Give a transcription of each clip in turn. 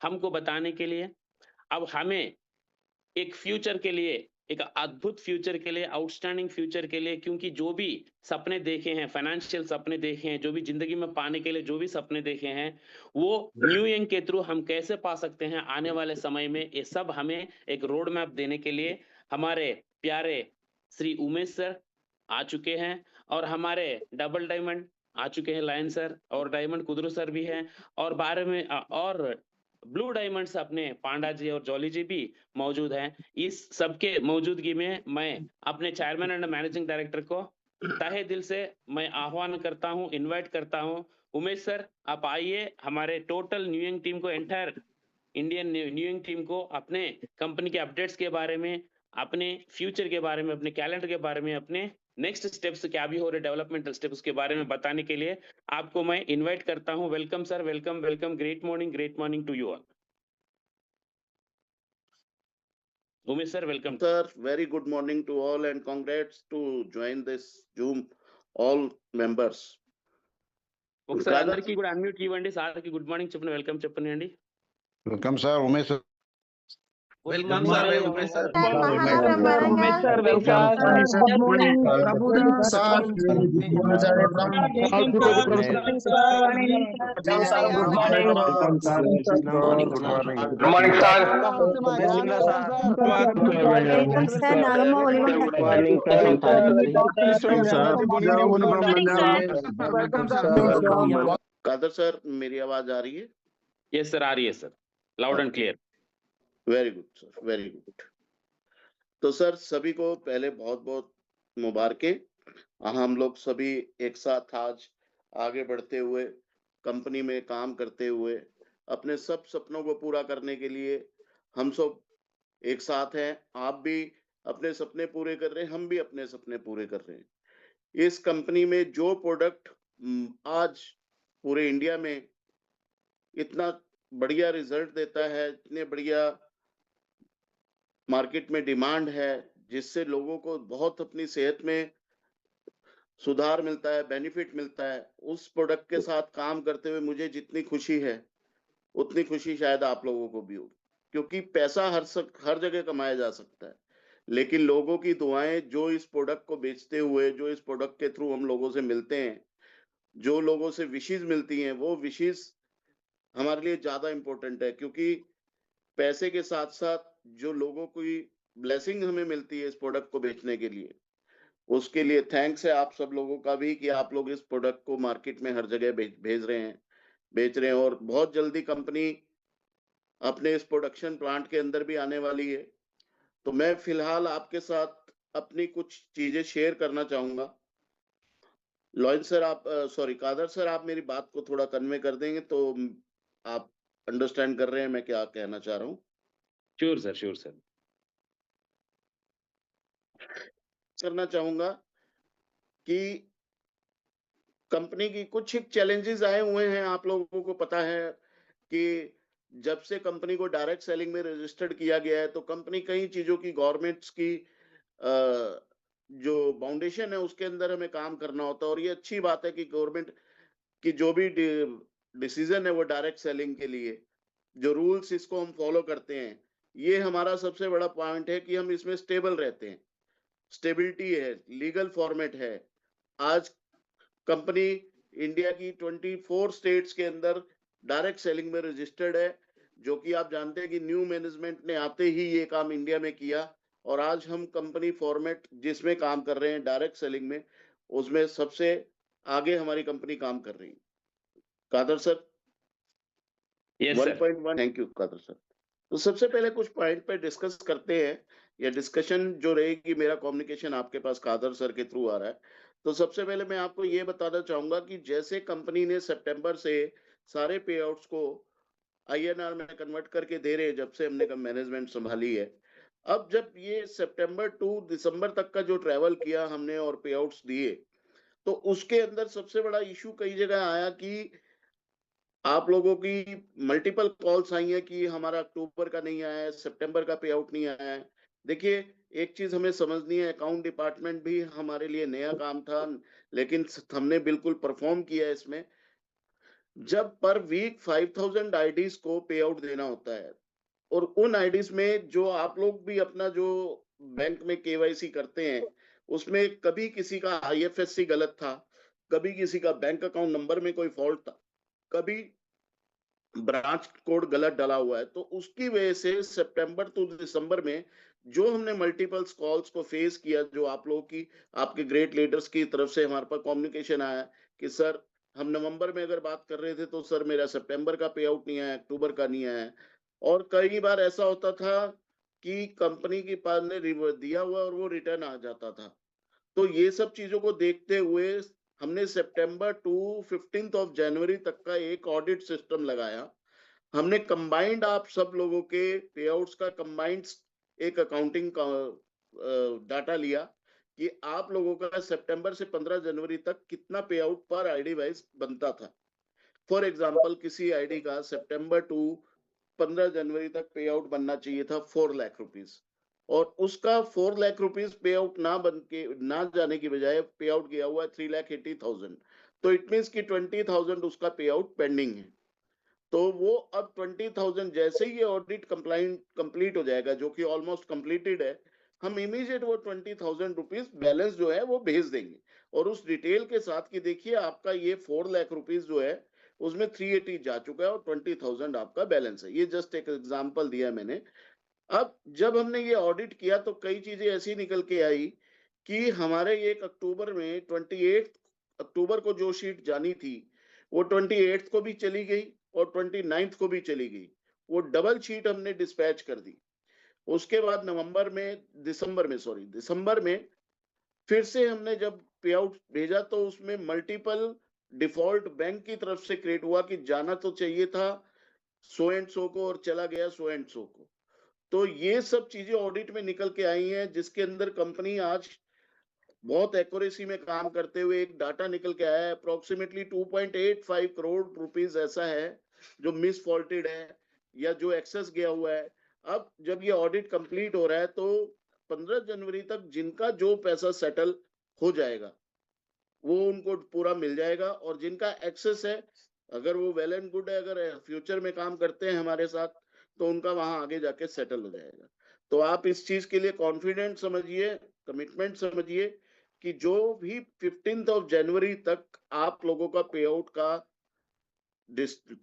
हमको बताने के लिए। अब हमें एक फ्यूचर के लिए, एक अद्भुत फ्यूचर के लिए, आउटस्टैंडिंग फ्यूचर के लिए, क्योंकि जो भी सपने देखे हैं, फाइनेंशियल सपने देखे हैं, जो भी ज़िंदगी में पाने के लिए जो भी सपने देखे हैं, वो न्यू यंग के थ्रू हम कैसे पा सकते हैं आने वाले समय में, ये सब हमें एक रोड मैप देने के लिए हमारे प्यारे श्री उमेश सर आ चुके हैं और हमारे डबल डायमंड आ चुके हैं, लायन सर और डायमंड कुदरू सर भी हैं और बारे में और ब्लू डायमंड्स अपने पांडा जी और जॉली जी भी मौजूद हैं। इस सबके मौजूदगी में मैं अपने चेयरमैन एंड मैनेजिंग डायरेक्टर को तहे दिल से मैं आह्वान करता हूं, इनवाइट करता हूं। उमेश सर, आप आइए, हमारे टोटल न्यू यंग टीम को, entire Indian new young team को अपने कंपनी के अपडेट्स के बारे में, अपने फ्यूचर के बारे में, अपने कैलेंडर के बारे में, अपने नेक्स्ट स्टेप्स क्या भी हो रहे डेवलपमेंटल स्टेप्स के बारे में बताने के लिए आपको मैं इनवाइट करता हूं। Welcome sir, welcome welcome. Great morning to you all. Umesh sir, welcome. Sir, very good morning to all and congrats to join this Zoom all members. ఒకసారి అందరికీ కూడా అన్మ్యూట్ ఇవ్వండి, సార్ కి గుడ్ మార్నింగ్ చెప్పండి, welcome చెప్పండి. Welcome sir Umesh sir. Welcome sir Umesh sir. Umesh sir welcome. Good morning Prabhuda sir. Good morning sir. Welcome sir Nagamma Olivan. Kadar sir, मेरी आवाज आ रही है? यस सर, आ रही है sir, loud and clear. Very good sir, very good. तो sir सभी को पहले बहुत बहुत मुबारकें। हम लोग सभी एक साथ आज आगे बढ़ते हुए, कंपनी में काम करते हुए, अपने सब सपनों को पूरा करने के लिए हम सब एक साथ हैं। आप भी अपने सपने पूरे कर रहे हैं, हम भी अपने सपने पूरे कर रहे हैं। इस कंपनी में जो प्रोडक्ट आज पूरे इंडिया में इतना बढ़िया रिजल्ट देता है, इतने बढ़िया मार्केट में डिमांड है, जिससे लोगों को बहुत अपनी सेहत में सुधार मिलता है, बेनिफिट मिलता है, उस प्रोडक्ट के साथ काम करते हुए मुझे जितनी खुशी है उतनी खुशी शायद आप लोगों को भी होगी। क्योंकि पैसा हर जगह कमाया जा सकता है, लेकिन लोगों की दुआएं जो इस प्रोडक्ट को बेचते हुए, जो इस प्रोडक्ट के थ्रू हम लोगों से मिलते हैं, जो लोगों से विशेष मिलती हैं, वो विशेष हमारे लिए ज्यादा इंपॉर्टेंट है। क्योंकि पैसे के साथ साथ जो लोगों की ब्लेसिंग हमें मिलती है इस प्रोडक्ट को बेचने के लिए, उसके लिए थैंक्स है आप सब लोगों का भी कि आप लोग इस प्रोडक्ट को मार्केट में हर जगह बेच रहे हैं। और बहुत जल्दी कंपनी अपने इस प्रोडक्शन प्लांट के अंदर भी आने वाली है। तो मैं फिलहाल आपके साथ अपनी कुछ चीजें शेयर करना चाहूंगा। लॉयन सर, आप कादर सर, आप मेरी बात को थोड़ा कन्वे कर देंगे तो आप अंडरस्टैंड कर रहे हैं मैं क्या कहना चाह रहा हूँ? Sure sir, sure sir. करना चाहूंगा कि कंपनी की कुछ चैलेंजेस आए हुए हैं। आप लोगों को पता है कि जब से कंपनी को डायरेक्ट सेलिंग में रजिस्टर्ड किया गया है, तो कंपनी कई चीजों की, गवर्नमेंट्स की जो फाउंडेशन है उसके अंदर हमें काम करना होता है। और ये अच्छी बात है कि गवर्नमेंट की जो भी डिसीजन है वो डायरेक्ट सेलिंग के लिए, जो रूल्स इसको हम फॉलो करते हैं, ये हमारा सबसे बड़ा पॉइंट है कि हम इसमें स्टेबल रहते हैं। स्टेबिलिटी है, लीगल फॉर्मेट है। आज कंपनी इंडिया की 24 स्टेट्स के अंदर डायरेक्ट सेलिंग में रजिस्टर्ड है, जो कि आप जानते हैं कि न्यू मैनेजमेंट ने आते ही ये काम इंडिया में किया। और आज हम कंपनी फॉर्मेट जिसमें काम कर रहे हैं डायरेक्ट सेलिंग में, उसमें सबसे आगे हमारी कंपनी काम कर रही है। Kadar sir, yes sir. 1.1। Thank you Kadar sir. तो सबसे पहले कुछ पॉइंट पे डिस्कस करते हैं, या डिस्कशन जो रहेगी, मेरा कम्युनिकेशन आपके पास कादर सर के थ्रू आ रहा है। तो सबसे पहले मैं आपको ये बताना चाहूंगा कि जैसे कंपनी ने सितंबर से सारे पे आउट्स को INR में कन्वर्ट करके दे रहे हैं जब से हमने मैनेजमेंट संभाली है। अब जब ये सितंबर टू दिसंबर तक का जो ट्रैवल किया हमने और पे आउट्स दिए, तो उसके अंदर सबसे बड़ा इशू कई जगह आया कि आप लोगों की मल्टीपल कॉल्स आई है कि हमारा अक्टूबर का नहीं आया है, सितंबर का पे आउट नहीं आया है। देखिए, एक चीज हमें समझनी है, अकाउंट डिपार्टमेंट भी हमारे लिए नया काम था, लेकिन हमने बिल्कुल परफॉर्म किया इसमें। जब पर वीक 5000 आईडीज को पे आउट देना होता है, और उन आईडीज में जो आप लोग भी अपना जो बैंक में केवाईसी करते हैं, उसमें कभी किसी का आईएफएससी गलत था, कभी किसी का बैंक अकाउंट नंबर में कोई फॉल्ट था, कभी ब्रांच कोड गलत डाला हुआ है, तो उसकी वजह से सितंबर टू दिसंबर में जो हमने मल्टीपल कॉल्स को फेस किया, जो आप लोगों की, आपके ग्रेट लीडर्स की तरफ से हमारे पास कम्युनिकेशन आया कि सर, हम नवंबर में अगर बात कर रहे थे तो सर मेरा सितंबर का पे आउट नहीं आया, अक्टूबर का नहीं आया। और कई बार ऐसा होता था कि कंपनी के पास ने रिवर्स दिया हुआ और वो रिटर्न आ जाता था। तो ये सब चीजों को देखते हुए हमने सितंबर टू 15 ऑफ जनवरी तक का एक ऑडिट सिस्टम लगाया। हमने कंबाइंड आप सब लोगों के पे आउट्स का कंबाइंड एक अकाउंटिंग का डाटा लिया कि आप लोगों का सितंबर से 15 जनवरी तक कितना पे आउट पर आईडी वाइज बनता था। फॉर एग्जांपल, किसी आईडी का सितंबर टू 15 जनवरी तक पे आउट बनना चाहिए था 4 लाख रुपीस, और उसका 4 लाख रुपीस पे आउट ना जाने की बजाय पे आउट गया हुआ है 3,80,000। तो इट मीन्स कि 20,000 उसका पे आउट पेंडिंग है। तो वो अब 20,000 जैसे ही ये ऑडिट कंप्लीट हो जाएगा, जो कि ऑलमोस्ट कंप्लीटेड है, हम इमीडिएट वो 20,000 रुपीज बैलेंस जो है वो भेज देंगे, और उस डिटेल के साथ कि देखिए आपका ये 4 लाख रुपीज जो है उसमें 380 जा चुका है और 20,000 आपका बैलेंस है। ये जस्ट एक एग्जांपल दिया मैंने। अब जब हमने ये ऑडिट किया तो कई चीजें ऐसी निकल के आई कि हमारे 1 अक्टूबर में 28 अक्टूबर को जो शीट जानी थी वो 28 को भी चली गई और 29 को भी चली गई। वो डबल शीट हमने डिस्पैच कर दी। उसके बाद दिसंबर में फिर से हमने जब पे आउट भेजा तो उसमें मल्टीपल डिफॉल्ट बैंक की तरफ से क्रिएट हुआ कि जाना तो चाहिए था सो एंड सो को और चला गया सो एंड सो को। तो ये सब चीजें ऑडिट में निकल के आई हैं, जिसके अंदर कंपनी आज बहुत एक्यूरेसी में काम करते हुए एक डाटा निकल के आया है, अप्रोक्सीमेटली 2.85 करोड़ रुपीस ऐसा है जो मिस फॉल्टेड है या जो एक्सेस गया हुआ है। अब जब ये ऑडिट कंप्लीट हो रहा है तो 15 जनवरी तक जिनका जो पैसा सेटल हो जाएगा वो उनको पूरा मिल जाएगा, और जिनका एक्सेस है, अगर वो वेल एंड गुड है, अगर फ्यूचर में काम करते हैं हमारे साथ, तो उनका वहां आगे जाके सेटल हो जाएगा। तो आप इस चीज के लिए कॉन्फिडेंट समझिए, कमिटमेंट समझिए कि जो भी 15 ऑफ जनवरी तक आप लोगों का पे आउट का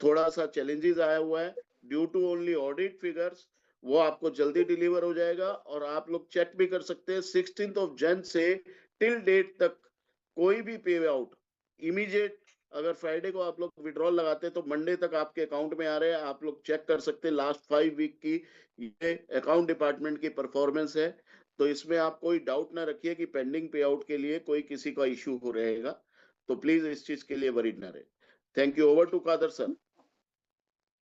थोड़ा सा चैलेंजेस आया हुआ है due to only audit figures, वो आपको जल्दी डिलीवर हो जाएगा। और आप लोग चेक भी कर सकते हैं 16 ऑफ जन से टिल डेट तक कोई भी पे आउट इमीडिएट, अगर फ्राइडे को आप लोग विड्रॉल लगाते हैं तो मंडे तक आपके अकाउंट में आ रहे हैं। आप लोग चेक कर सकते हैं लास्ट 5 वीक की ये अकाउंट डिपार्टमेंट की परफॉर्मेंस है। तो इसमें आप कोई डाउट ना रखिए कि पेंडिंग पे आउट के लिए कोई किसी का इश्यू हो रहेगा, तो प्लीज इस चीज के लिए वरीड ना रहे। Thank you. Over to Kadar sir.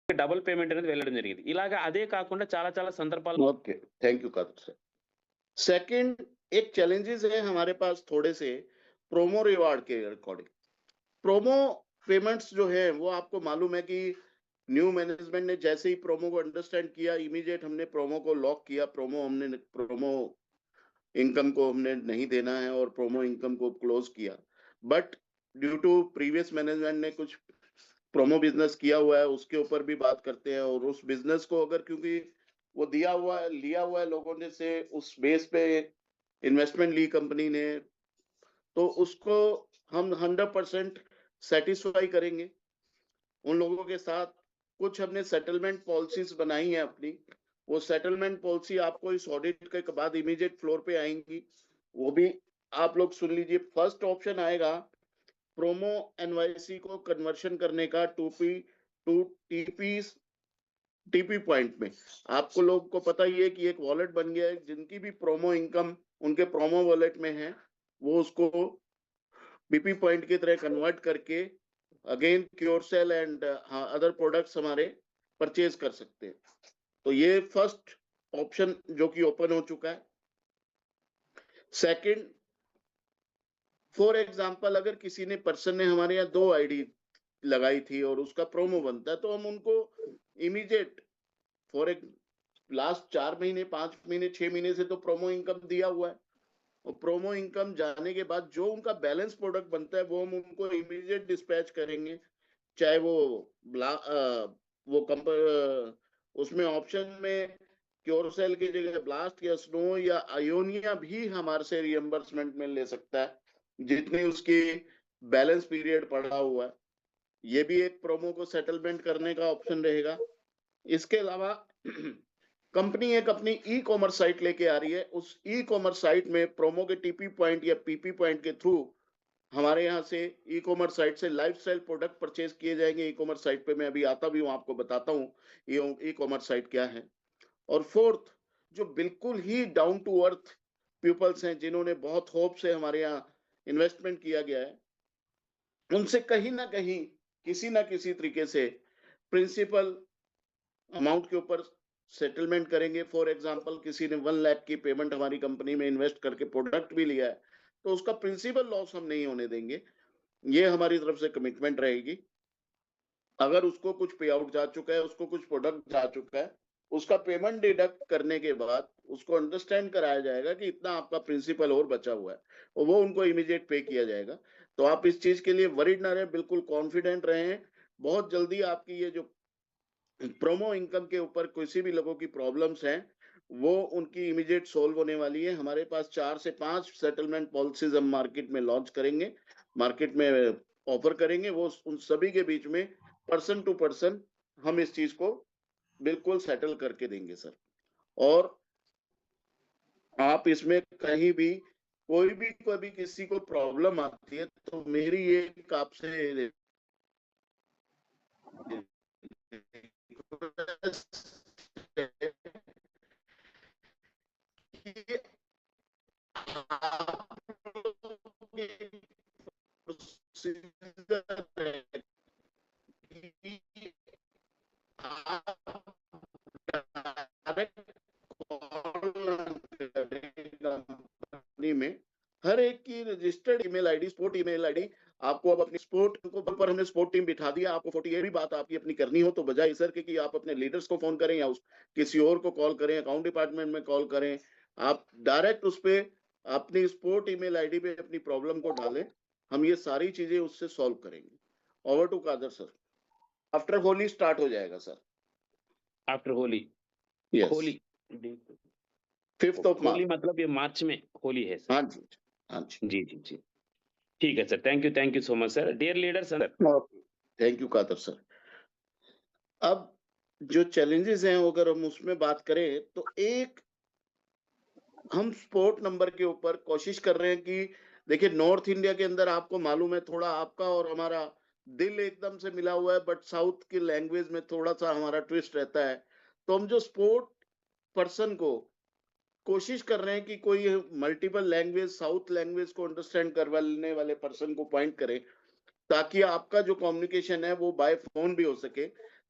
Double payment అనేది వెళ్ళడం జరిగింది. ఇలాగా అదే కాకుండా చాలా చాలా సందర్భాల్లో okay, thank you Kadar sir. Second, एक चैलेंजेस है हमारे पास थोड़े से प्रोमो रिवार्ड के अकॉर्डिंग। प्रोमो पेमेंट्स जो है वो आपको मालूम है कि न्यू मैनेजमेंट ने जैसे ही प्रोमो को अंडरस्टैंड किया, इमीडिएट हमने प्रोमो को लॉक किया। प्रोमो इनकम को हमने नहीं देना है और प्रोमो इनकम को क्लोज किया। But due to previous management ने कुछ प्रोमो बिजनेस किया हुआ है, उसके ऊपर भी बात करते हैं। और उस बिजनेस को अगर, क्योंकि वो लिया हुआ है लोगों ने से, उस बेस पे इन्वेस्टमेंट ली कंपनी ने, तो उसको हम 100% सेटिस्फाई करेंगे उन लोगों के साथ। कुछ हमने सेटलमेंट पॉलिसीज बनाई है अपनी, वो सेटलमेंट पॉलिसी आपको इस ऑडिट के बाद इमीडिएट फ्लोर पे आएंगी, वो भी आप लोग सुन लीजिए। फर्स्ट ऑप्शन आएगा प्रोमो एनवाईसी को कन्वर्शन करने का टू टीपी पॉइंट में। आपको लोग को पता ही है कि एक वॉलेट बन गया है, जिनकी भी प्रोमो इनकम उनके प्रोमो वॉलेट में है, वो उसको बीपी पॉइंट की तरह कन्वर्ट करके अगेन क्योरसेल एंड अदर प्रोडक्ट्स हमारे परचेज कर सकते हैं। तो ये फर्स्ट ऑप्शन जो कि ओपन हो चुका है। सेकंड, फॉर एग्जांपल, अगर किसी ने पर्सन ने हमारे यहाँ 2 आईडी लगाई थी और उसका प्रोमो बनता है, तो हम उनको इमीडिएट फॉर एक लास्ट 4 महीने 5 महीने 6 महीने से तो प्रोमो इनकम दिया हुआ है, और प्रोमो इनकम जाने के बाद जो उनका बैलेंस प्रोडक्ट बनता है वो हम उनको इमीडिएट डिस्पैच करेंगे चाहे वो उसमें ऑप्शन में क्योरसेल की जगह ब्लास्ट या स्नो या आयोनिया भी हमारे से रिएम्बर्समेंट में ले सकता है जितनी उसकी बैलेंस पीरियड पड़ा हुआ है। ये भी एक प्रोमो को सेटलमेंट करने का ऑप्शन रहेगा। इसके अलावा कंपनी एक अपनी ई कॉमर्स साइट लेके आ रही है। उस ई कॉमर्स साइट में प्रोमो के टीपी पॉइंट या पीपी पॉइंट के थ्रू हमारे यहाँ से ई कॉमर्स साइट से लाइफस्टाइल प्रोडक्ट परचेज किए जाएंगे। ई कॉमर्स साइट पे मैं अभी आता भी हूँ, आपको बताता हूँ ये ई कॉमर्स साइट क्या है। और फोर्थ, जो बिल्कुल ही डाउन टू अर्थ पीपल्स हैं जिन्होंने बहुत होप से हमारे यहाँ इन्वेस्टमेंट किया गया है, उनसे कहीं ना कहीं किसी ना किसी तरीके से प्रिंसिपल अमाउंट के ऊपर सेटलमेंट करेंगे। फॉर एग्जांपल किसी ने 1 लाख की पेमेंट हमारी कंपनी में इन्वेस्ट करके प्रोडक्ट भी लिया है तो उसका प्रिंसिपल लॉस हम नहीं होने देंगे, ये हमारी तरफ से कमिटमेंट रहेगी। अगर उसको कुछ पे आउट जा चुका है, उसको कुछ प्रोडक्ट जा चुका है, उसका पेमेंट डिडक्ट करने के बाद उसको अंडरस्टैंड कराया जाएगा कि इतना आपका प्रिंसिपल और बचा हुआ है और वो उनको इमीडिएट पे किया जाएगा। तो आप इस चीज के लिए वरीड ना रहे, बिल्कुल कॉन्फिडेंट रहें। बहुत जल्दी आपकी ये जो प्रोमो इनकम के ऊपर किसी भी लोगों की प्रॉब्लम्स हैं वो उनकी इमीडिएट सोल्व होने वाली है। हमारे पास 4 से 5 सेटलमेंट पॉलिसीज हम मार्केट में लॉन्च करेंगे, मार्केट में ऑफर करेंगे। वो उन सभी के बीच में पर्सन टू पर्सन हम इस चीज को बिल्कुल सेटल करके देंगे सर। और आप इसमें कहीं भी कोई भी कभी किसी को प्रॉब्लम आती है तो मेरी एक आपसे कंपनी में हर एक की registered email ID, sport email ID आपको अब अपनी स्पोर्ट को पर हमने स्पोर्ट टीम बिठा दिया। आपको 48 भी बात आपकी अपनी करनी हो तो बजाय सर के कि आप अपने लीडर्स को फोन करें या किसी और को कॉल करें, अकाउंट डिपार्टमेंट में कॉल करें, आप डायरेक्ट उस पे अपनी स्पोर्ट ईमेल आईडी पे अपनी प्रॉब्लम को डालें। हम ये सारी चीजें उससे सॉल्व करेंगे। Over to Kadar sir. After Holi start हो जाएगा sir. After Holi? Yes, Holi 5th of Holi March. मतलब ये मार्च में होली है सर? हाँ जी, हाँ जी। जी जी जी, ठीक है sir. Thank you so much sir. Dear leader sir. Thank you Kadar sir. अब जो चैलेंजेस हैं अगर हम उसमें बात करें तो एक हम स्पोर्ट नंबर के ऊपर कोशिश कर रहे हैं कि देखिए नॉर्थ इंडिया के अंदर आपको मालूम है थोड़ा आपका और हमारा दिल एकदम से मिला हुआ है, बट साउथ की लैंग्वेज में थोड़ा सा हमारा ट्विस्ट रहता है। तो हम जो स्पोर्ट पर्सन को कोशिश कर रहे हैं कि कोई मल्टीपल लैंग्वेज, साउथ लैंग्वेज को अंडरस्टैंड करवाने वाले पर्सन को पॉइंट करें ताकि आपका जो कम्युनिकेशन है वो बाय फोन भी हो सके।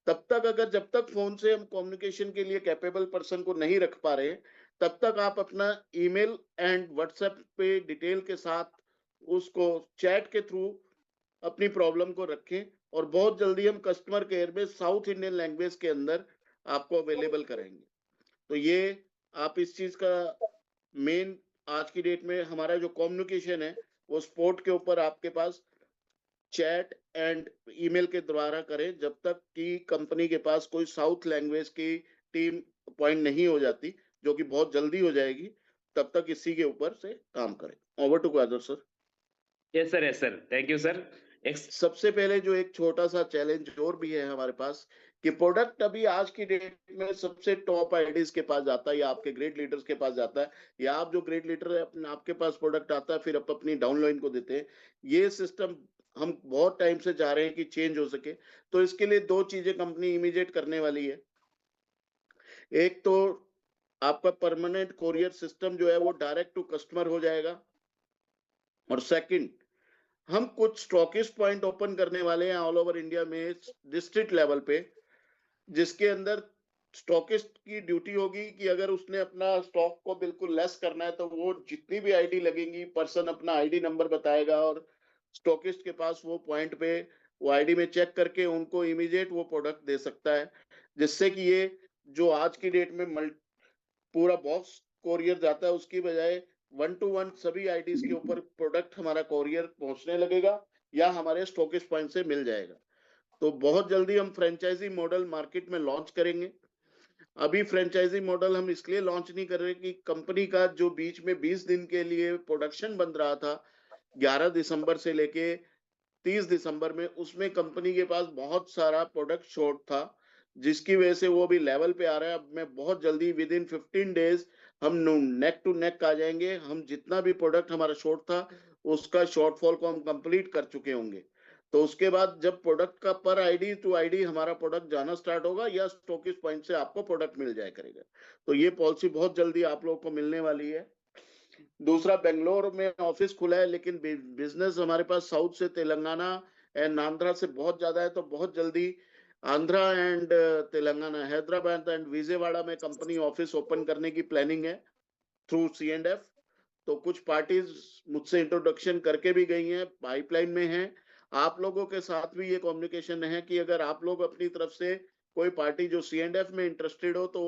तब तक अगर जब तक फोन से हम कम्युनिकेशन के लिए कैपेबल पर्सन को नहीं रख पा रहे तब तक आप अपना ईमेल एंड व्हाट्सएप पे डिटेल के साथ उसको चैट के थ्रू अपनी प्रॉब्लम को रखें और बहुत जल्दी हम कस्टमर केयर में साउथ इंडियन लैंग्वेज के अंदर आपको अवेलेबल करेंगे। तो ये आप इस चीज का मेन आज की डेट में हमारा जो कम्युनिकेशन है वो स्पोर्ट के ऊपर आपके पास चैट एंड ईमेल के द्वारा करें जब तक कि कंपनी के पास कोई साउथ लैंग्वेज की टीम अपॉइंट नहीं हो जाती, जो कि बहुत जल्दी हो जाएगी। तब तक इसी के ऊपर से काम करें। Over to Kadar sir. Yes sir, thank you sir. सबसे पहले जो एक छोटा सा चैलेंज और भी है हमारे पास कि प्रोडक्ट अभी आज की डेट में सबसे टॉप आईडीज के पास जाता है या आपके ग्रेट लीडर्स के पास जाता है, या आप जो ग्रेट लीडर है आपके पास प्रोडक्ट आता है फिर आप अपनी डाउनलाइन को देते हैं। ये सिस्टम हम बहुत टाइम से जा रहे हैं कि चेंज हो सके। तो इसके लिए 2 चीजें कंपनी इमीडिएट करने वाली है। एक तो आपका परमानेंट कोरियर सिस्टम जो है वो डायरेक्ट टू कस्टमर हो जाएगा, और सेकंड हम कुछ स्टॉकिस्ट पॉइंट ओपन करने वाले हैं ऑल ओवर इंडिया में डिस्ट्रिक्ट लेवल पे, जिसके अंदर स्टॉकिस्ट की ड्यूटी होगी कि अगर उसने अपना स्टॉक को बिल्कुल लेस करना है तो वो जितनी भी आईडी लगेंगी पर्सन अपना आईडी नंबर बताएगा और स्टॉकिस्ट के पास वो पॉइंट पे वो आईडी में चेक करके उनको इमीडिएट वो प्रोडक्ट दे सकता है, जिससे कि ये जो आज की डेट में पूरा बॉक्स कोरियर जाता है उसकी बजाय 1-to-1 सभी आईडीज के ऊपर प्रोडक्ट हमारा कोरियर पहुंचने लगेगा या हमारे स्टॉकिस्ट पॉइंट से मिल जाएगा। तो बहुत जल्दी हम फ्रेंचाइजी मॉडल मार्केट में लॉन्च करेंगे। अभी फ्रेंचाइजी मॉडल हम इसलिए लॉन्च नहीं कर रहे कि कंपनी का जो बीच में 20 दिन के लिए प्रोडक्शन बंद रहा था 11 दिसंबर से लेके 30 दिसंबर में, उसमें कंपनी के पास बहुत सारा प्रोडक्ट शॉर्ट था, जिसकी वजह से वो भी लेवल पे आ रहा है। अब मैं बहुत जल्दी विद इन 15 डेज हम नेक टू नेक आ जाएंगे। हम जितना भी प्रोडक्ट हमारा शॉर्ट था उसका शॉर्टफॉल को हम कंप्लीट कर चुके होंगे। तो उसके बाद जब प्रोडक्ट का पर आईडी टू आईडी हमारा प्रोडक्ट जाना स्टार्ट होगा या स्टॉकिस्ट पॉइंट से आपको प्रोडक्ट मिल जाया करेगा। तो ये पॉलिसी बहुत जल्दी आप लोगों को मिलने वाली है। दूसरा, बेंगलोर में ऑफिस खुला है, लेकिन बिजनेस हमारे पास साउथ से तेलंगाना एंड आंध्रा से बहुत ज्यादा है। तो बहुत जल्दी आंध्रा एंड तेलंगाना, हैदराबाद एंड विजयवाड़ा में कंपनी ऑफिस ओपन करने की प्लानिंग है थ्रू C&F। तो कुछ पार्टीज मुझसे इंट्रोडक्शन करके भी गई हैं, पाइपलाइन में हैं। आप लोगों के साथ भी ये कम्युनिकेशन है कि अगर आप लोग अपनी तरफ से कोई पार्टी जो C&F में इंटरेस्टेड हो तो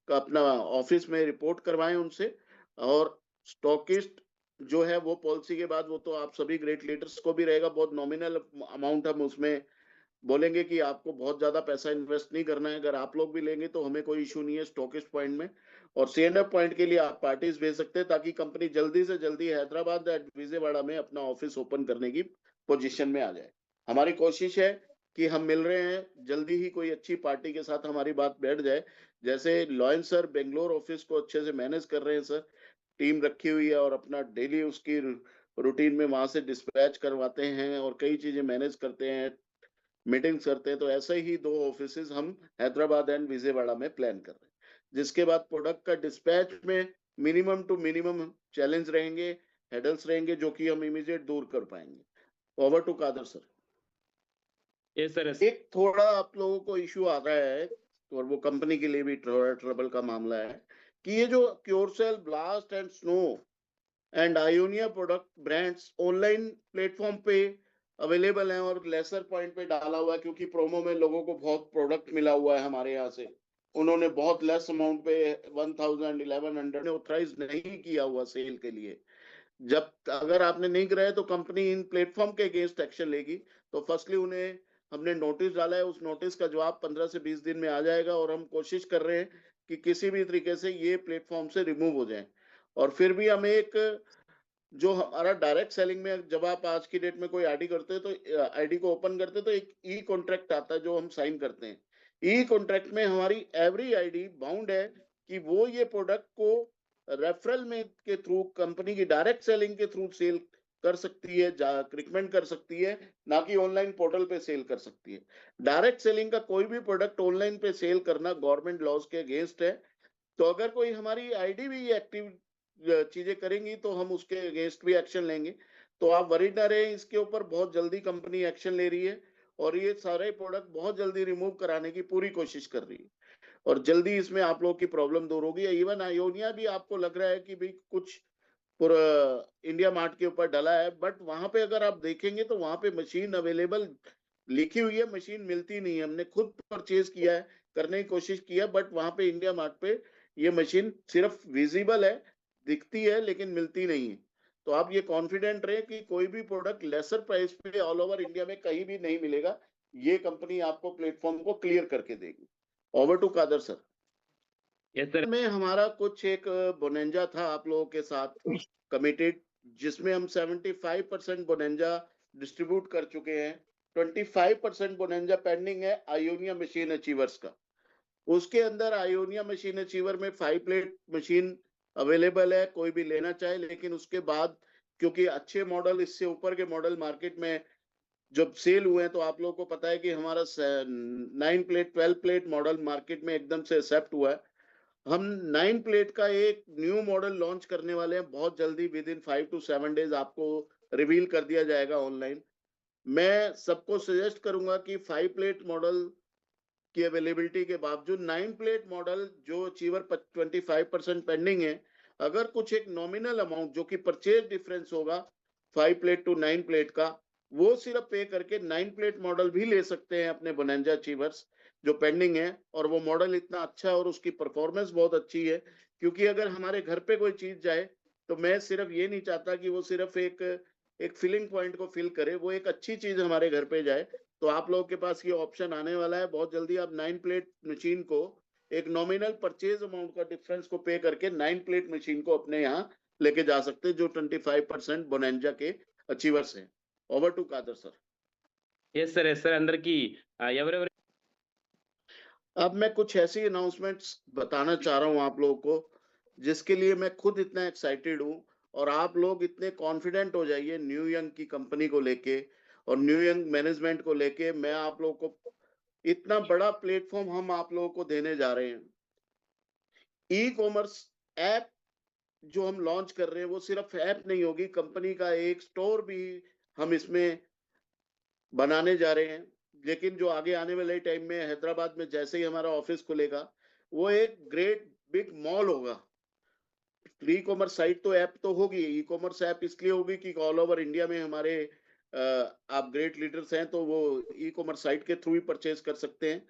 अपना ऑफिस में रिपोर्ट करवाएं उनसे। और स्टॉकिस्ट जो है वो पॉलिसी के बाद वो तो आप सभी ग्रेट लीडर्स को भी रहेगा, बहुत नॉमिनल अमाउंट हम उसमें बोलेंगे कि आपको बहुत ज्यादा पैसा इन्वेस्ट नहीं करना है। अगर आप लोग भी लेंगे तो हमें कोई इशू नहीं है स्टॉकिस्ट पॉइंट में। और C&F पॉइंट के लिए आप पार्टीज भेज सकते हैं ताकि कंपनी जल्दी से जल्दी हैदराबाद एंड विजयवाड़ा में अपना ऑफिस ओपन करने की पोजीशन में आ जाए। हमारी कोशिश है कि हम मिल रहे हैं, जल्दी ही कोई अच्छी पार्टी के साथ हमारी बात बैठ जाए। जैसे लॉयन सर बेंगलोर ऑफिस को अच्छे से मैनेज कर रहे हैं सर, टीम रखी हुई है और अपना डेली उसकी रूटीन में वहां से डिस्पैच करवाते हैं और कई चीजें मैनेज करते हैं, मीटिंग्स करते हैं। तो ऐसे ही 2 ऑफिसेज हम हैदराबाद एंड विजयवाड़ा में प्लान कर रहे हैं, जिसके बाद प्रोडक्ट का डिस्पैच में मिनिमम टू मिनिमम चैलेंज रहेंगे, हेडल्स रहेंगे, जो कि हम इमीडिएट दूर कर पाएंगे। Over to Kadar sir. Yes sir. एक थोड़ा आप लोगों को इश्यू आ रहा है और वो कंपनी के लिए भी थोड़ा ट्रबल का मामला है कि ये जो क्योरसेल, ब्लास्ट एंड स्नो एंड आयोनिया प्रोडक्ट ब्रांड्स ऑनलाइन प्लेटफॉर्म पे अवेलेबल हैं और लेसर पॉइंट पे डाला हुआ है, क्योंकि प्रोमो में लोगों को बहुत प्रोडक्ट मिला हुआ है हमारे यहाँ से। उन्होंने बहुत लेस अमाउंट पे 1000 1100 ने ऑथराइज नहीं किया हुआ सेल के लिए। जब अगर आपने नहीं कराया तो कंपनी इन प्लेटफॉर्म के अगेंस्ट एक्शन लेगी। तो फर्स्टली उन्हें हमने नोटिस डाला है, उस नोटिस का जवाब 15 से 20 दिन में आ जाएगा और हम कोशिश कर रहे हैं कि किसी भी तरीके से ये प्लेटफॉर्म से रिमूव हो जाए। और फिर भी हम एक जो हमारा डायरेक्ट सेलिंग में, जब आप आज की डेट में कोई आईडी करते हैं तो आईडी को ओपन करते हैं तो एक ई कॉन्ट्रैक्ट आता है जो हम साइन करते हैं। ई कॉन्ट्रैक्ट में हमारी एवरी आईडी बाउंड है कि वो ये प्रोडक्ट को रेफरल में के थ्रू, कंपनी की डायरेक्ट सेलिंग के थ्रू सेल कर सकती है, रिकमेंड कर सकती है, ना कि ऑनलाइन पोर्टल पे सेल कर सकती है। डायरेक्ट सेलिंग का कोई भी प्रोडक्ट ऑनलाइन पे सेल करना गवर्नमेंट लॉज के अगेंस्ट है। तो अगर कोई हमारी आईडी भी एक्टिव चीजें करेंगी तो हम उसके अगेंस्ट भी एक्शन लेंगे। तो आप वरी ना रहे, इसके ऊपर बहुत जल्दी कंपनी एक्शन ले रही है और ये सारे प्रोडक्ट बहुत जल्दी रिमूव कराने की पूरी कोशिश कर रही है और जल्दी इसमें आप लोगों की प्रॉब्लम दूर होगी। इवन आयोनिया भी आपको लग रहा है कि भाई कुछ पूरा इंडिया मार्ट के ऊपर डला है, बट वहां पे अगर आप देखेंगे तो वहां पे मशीन अवेलेबल लिखी हुई है, मशीन मिलती नहीं है। हमने खुद परचेज किया है, करने की कोशिश किया, बट वहां पे इंडिया मार्ट पे ये मशीन सिर्फ विजिबल है, दिखती है, लेकिन मिलती नहीं है। तो आप ये कॉन्फिडेंट रहे कि कोई भी प्रोडक्ट लेसर प्राइस पे ऑल ओवर इंडिया में कहीं भी नहीं मिलेगा। ये कंपनी आपको प्लेटफॉर्म को क्लियर करके देगी। Over to Kadar sir. Yes sir. में हमारा कुछ एक बोनेंजा था आप लोगों के साथ कमिटेड, जिसमें हम 75% बोनेंजा डिस्ट्रीब्यूट कर चुके हैं। 25% बोनेंजा पेंडिंग है आयोनिया मशीन अचीवर्स का। उसके अंदर आयोनिया मशीन अचीवर में 5 प्लेट मशीन अवेलेबल है, कोई भी लेना चाहे। लेकिन उसके बाद क्योंकि अच्छे मॉडल, इससे ऊपर के मॉडल मार्केट में जब सेल हुए हैं, तो आप लोगों को पता है कि हमारा 9 प्लेट 12 प्लेट मॉडल मार्केट में एकदम से एक्सेप्ट हुआ है। हम 9 प्लेट का एक न्यू मॉडल लॉन्च करने वाले हैं बहुत जल्दी, विद इन 5 to 7 डेज आपको रिवील कर दिया जाएगा ऑनलाइन। मैं सबको सजेस्ट करूंगा कि 5 प्लेट मॉडल की अवेलेबिलिटी के बावजूद 9 प्लेट मॉडल जो अचीवर 25% पेंडिंग है, अगर कुछ एक नॉमिनल अमाउंट जो कि परचेज डिफरेंस होगा 5 प्लेट टू 9 प्लेट का, वो सिर्फ पे करके 9 प्लेट मॉडल भी ले सकते हैं अपने बोनेंजा अचीवर्स जो पेंडिंग है। और वो मॉडल इतना अच्छा है और उसकी परफॉर्मेंस बहुत अच्छी है, क्योंकि अगर हमारे घर पे कोई चीज जाए तो मैं सिर्फ ये नहीं चाहता कि वो सिर्फ एक फिलिंग पॉइंट को फिल करे, वो एक अच्छी चीज हमारे घर पे जाए तो आप लोगों के पास ये ऑप्शन आने वाला है बहुत जल्दी। आप 9 प्लेट मशीन को एक नॉमिनल परचेज अमाउंट का डिफरेंस को पे करके 9 प्लेट मशीन को अपने यहाँ लेके जा सकते हैं, जो 25% बोनेंजा के अचीवर्स हैं। Over to Kadar sir. Yes sir yes sir అందరికి ఎవరెవరు अब मैं कुछ ऐसी अनाउंसमेंट्स बताना चाह रहा हूँ आप लोगों को, जिसके लिए मैं खुद इतना एक्साइटेड हूँ, और आप लोग इतने कॉन्फिडेंट हो जाइए न्यू यंग की कंपनी को लेके और न्यू यंग मैनेजमेंट को लेके। मैं आप लोगों को इतना बड़ा प्लेटफॉर्म हम आप लोगों को देने जा रहे हैं। ई कॉमर्स ऐप जो हम लॉन्च कर रहे हैं वो सिर्फ ऐप नहीं होगी, कंपनी का एक स्टोर भी हम इसमें बनाने जा रहे हैं। लेकिन जो आगे आने वाले टाइम में हैदराबाद में जैसे ही हमारा ऑफिस खुलेगा, वो एक ग्रेट बिग मॉल होगा। ई कॉमर्स साइट तो ऐप तो होगी, ई कॉमर्स ऐप इसलिए होगी कि ऑल ओवर इंडिया में हमारे आप ग्रेट लीडर्स हैं, तो वो ई कॉमर्स साइट के थ्रू ही परचेज कर सकते हैं।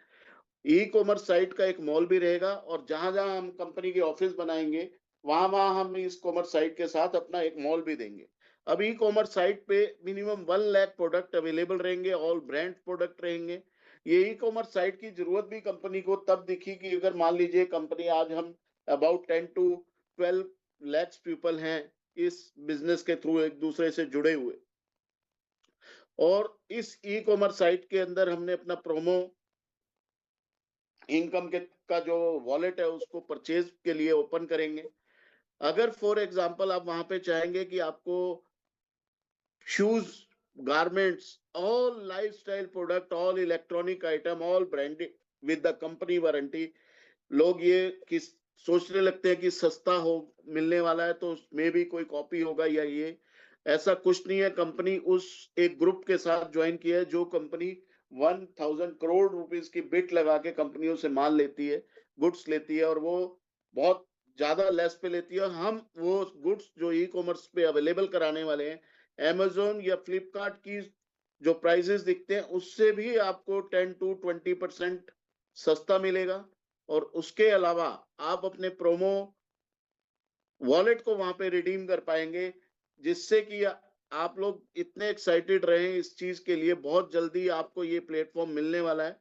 ई कॉमर्स साइट का एक मॉल भी रहेगा, और जहां जहां हम कंपनी के ऑफिस बनाएंगे वहां वहां हम इस कॉमर्स साइट के साथ अपना एक मॉल भी देंगे। अब ई कॉमर्स साइट पे मिनिमम 1 लाख प्रोडक्ट अवेलेबल रहेंगे, ऑल ब्रांड प्रोडक्ट रहेंगे। ये ई कॉमर्स साइट की जरूरत भी कंपनी को तब दिखी कि अगर मान लीजिए कंपनी आज हम अबाउट 10 to 12 lakhs पीपल हैं इस बिजनेस के थ्रू एक दूसरे से जुड़े हुए, और इस ई कॉमर्स साइट के अंदर हमने अपना प्रोमो इनकम के का जो वॉलेट है उसको परचेज के लिए ओपन करेंगे। अगर फॉर एग्जांपल आप वहां पे चाहेंगे कि आपको shoes, garments, all lifestyle product, all electronic item, all branded with the company warranty. लोग ये किस सोचने लगते हैं कि सस्ता हो मिलने वाला है तो उसमें भी कोई कॉपी होगा या ये, ऐसा कुछ नहीं है। कंपनी उस एक ग्रुप के साथ ज्वाइन किया है जो कंपनी 1000 करोड़ रुपीस की बिट लगा के कंपनियों से माल लेती है, गुड्स लेती है, और वो बहुत ज्यादा लेस पे लेती है। हम वो गुड्स जो ई कॉमर्स पे अवेलेबल कराने वाले हैं, Amazon या फ्लिपकार्ट की जो प्राइसेस दिखते हैं उससे भी आपको 10 to 20% सस्ता मिलेगा। और उसके अलावा आप अपने प्रोमो वॉलेट को वहां पे रिडीम कर पाएंगे, जिससे कि आप लोग इतने एक्साइटेड रहे इस चीज के लिए। बहुत जल्दी आपको ये प्लेटफॉर्म मिलने वाला है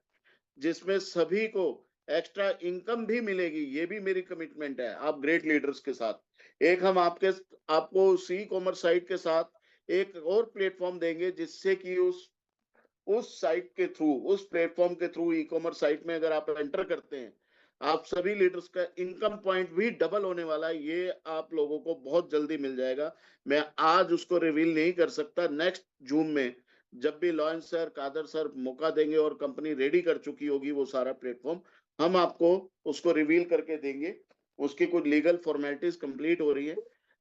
जिसमें सभी को एक्स्ट्रा इनकम भी मिलेगी। ये भी मेरी कमिटमेंट है आप ग्रेट लीडर्स के साथ। एक हम आपको ई कॉमर्स साइट के साथ एक और प्लेटफॉर्म देंगे, जिससे कि उस साइट के थ्रू, उस प्लेटफॉर्म के थ्रू, ई कॉमर्स साइट में अगर आप एंटर करते हैं, आप सभी लीडर्स का इनकम पॉइंट भी डबल होने वाला है। ये आप लोगों को बहुत जल्दी मिल जाएगा। मैं आज उसको रिवील नहीं कर सकता। नेक्स्ट जून में जब भी लॉयंस सर, कादर सर मौका देंगे और कंपनी रेडी कर चुकी होगी वो सारा प्लेटफॉर्म, हम आपको उसको रिवील करके देंगे। उसकी कुछ लीगल फॉर्मेलिटीज कंप्लीट हो रही है,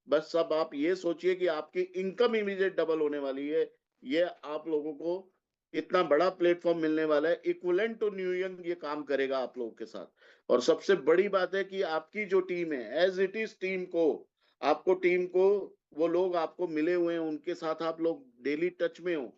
बस अब आप ये सोचिए कि आपकी इनकम इमीडिएट डबल होने वाली है। ये आप लोगों को इतना बड़ा प्लेटफॉर्म मिलने वाला है, इक्विवेलेंट टू न्यू यंग ये काम करेगा आप लोगों के साथ। और सबसे बड़ी बात है कि आपकी जो टीम है, एज इट इज टीम को वो लोग आपको मिले हुए हैं, उनके साथ आप लोग डेली टच में हो।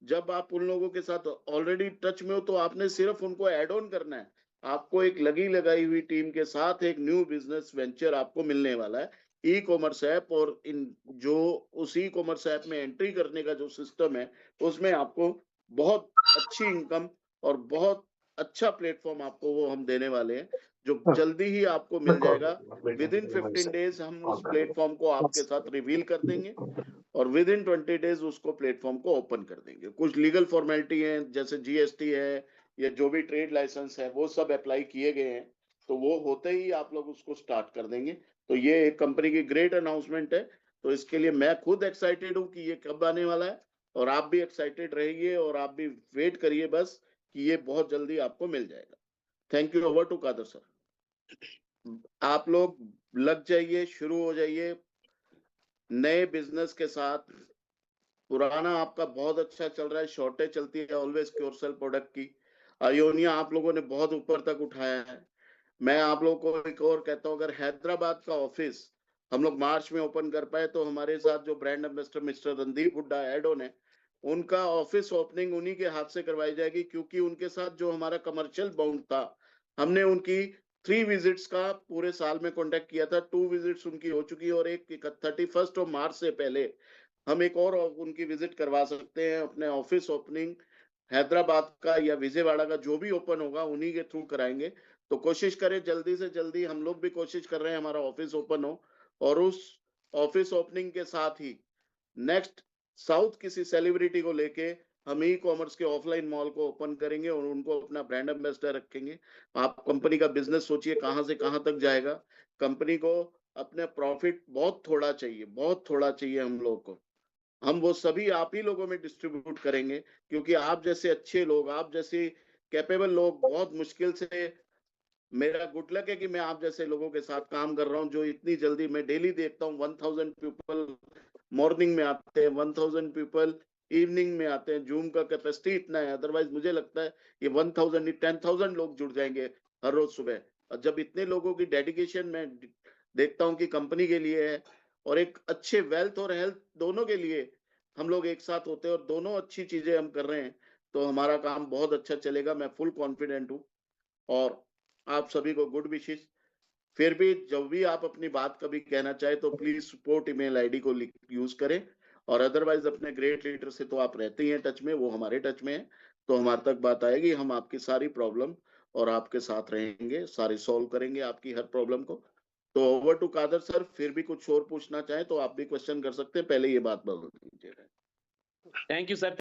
जब आप उन लोगों के साथ ऑलरेडी टच में हो तो आपने सिर्फ उनको ऐड ऑन करना है। आपको एक लगी लगाई हुई टीम के साथ एक न्यू बिजनेस वेंचर आपको मिलने वाला है, ई कॉमर्स ऐप। और इन जो उस ई कॉमर्स ऐप में एंट्री करने का जो सिस्टम है, उसमें आपको बहुत अच्छी इनकम और बहुत अच्छा प्लेटफॉर्म आपको वो हम देने वाले हैं, जो जल्दी ही आपको मिल जाएगा। विद इन 15 डेज हम उस प्लेटफॉर्म को आपके साथ रिवील कर देंगे, और विद इन 20 डेज उसको प्लेटफॉर्म को ओपन कर देंगे। कुछ लीगल फॉर्मेलिटी है, जैसे जीएसटी है या जो भी ट्रेड लाइसेंस है, वो सब अप्लाई किए गए हैं, तो वो होते ही आप लोग उसको स्टार्ट कर देंगे। तो ये एक कंपनी की ग्रेट अनाउंसमेंट है। तो इसके लिए मैं खुद एक्साइटेड हूँ कि ये कब आने वाला है, और आप भी एक्साइटेड रहिए और आप भी वेट करिए बस कि ये बहुत जल्दी आपको मिल जाएगा। Thank you. Over to Kadar sir. आप लोग लग जाइए, शुरू हो जाइए नए बिजनेस के साथ। पुराना आपका बहुत अच्छा चल रहा है, शॉर्टेज चलती है ऑलवेज क्योरसेल प्रोडक्ट की। आयोनिया आप लोगों ने बहुत ऊपर तक उठाया है। मैं आप लोगों को एक और कहता हूँ, अगर हैदराबाद का ऑफिस हम लोग मार्च में ओपन कर पाए तो हमारे साथ जो brand ambassador mister Randeep Hooda add on है, उनका ऑफिस ओपनिंग उन्हीं के हाथ से करवाई जाएगी, क्योंकि उनके साथ जो हमारा कमर्शियल बाउंड था, हमने उनकी 3 विजिट्स का पूरे साल में कॉन्टेक्ट किया था। 2 विजिट्स उनकी हो चुकी है, और एक 31 मार्च से पहले हम एक और उनकी विजिट करवा सकते हैं अपने ऑफिस ओपनिंग हैदराबाद का या विजयवाड़ा का जो भी ओपन होगा उन्हीं के थ्रू कराएंगे। तो कोशिश करें जल्दी से जल्दी, हम लोग भी कोशिश कर रहे हैं हमारा ऑफिस ओपन हो, और उस ऑफिस ओपनिंग के साथ ही नेक्स्ट साउथ किसी सेलिब्रिटी को लेके हम ई कॉमर्स के ऑफलाइन मॉल को ओपन करेंगे और उनको अपना ब्रांड एम्बेसडर रखेंगे। आप कंपनी का बिजनेस सोचिए कहां से कहां तक जाएगा। कंपनी को अपने प्रॉफिट बहुत थोड़ा चाहिए, बहुत थोड़ा चाहिए हम लोग को। हम वो सभी आप ही लोगों में डिस्ट्रीब्यूट करेंगे, क्योंकि आप जैसे अच्छे लोग, आप जैसे कैपेबल लोग बहुत मुश्किल से, मेरा गुड लक है कि मैं आप जैसे लोगों के साथ काम कर रहा हूं, जो इतनी जल्दी, मैं डेली देखता हूं 1000 पीपल मॉर्निंग में आते हैं, 1000 पीपल इवनिंग में आते हैं। जूम का कैपेसिटी इतना है, अदरवाइज मुझे लगता है ये 1000 नहीं 10,000 लोग जुड़ जाएंगे हर रोज सुबह। और जब इतने लोगों की डेडिकेशन मैं देखता हूं कि कंपनी के लिए है और एक अच्छे वेल्थ और हेल्थ दोनों के लिए हम लोग एक साथ होते हैं और दोनों अच्छी चीजें हम कर रहे हैं, तो हमारा काम बहुत अच्छा चलेगा। मैं फुल कॉन्फिडेंट हूँ और आप सभी को गुड विशेष। फिर भी जब भी आप अपनी बात कभी कहना चाहे तो प्लीज सपोर्ट ईमेल आईडी को यूज करें, और अदरवाइज अपने ग्रेट लीडर से तो आप रहते ही हैं टच में, वो हमारे टच में है, तो हमारे तक बात आएगी, हम आपकी सारी प्रॉब्लम और आपके साथ रहेंगे, सारे सॉल्व करेंगे आपकी हर प्रॉब्लम को। तो ओवर टू कादर सर, फिर भी कुछ और पूछना चाहे तो आप भी क्वेश्चन कर सकते हैं, पहले ये बात बोल दीजिए। Thank you sir.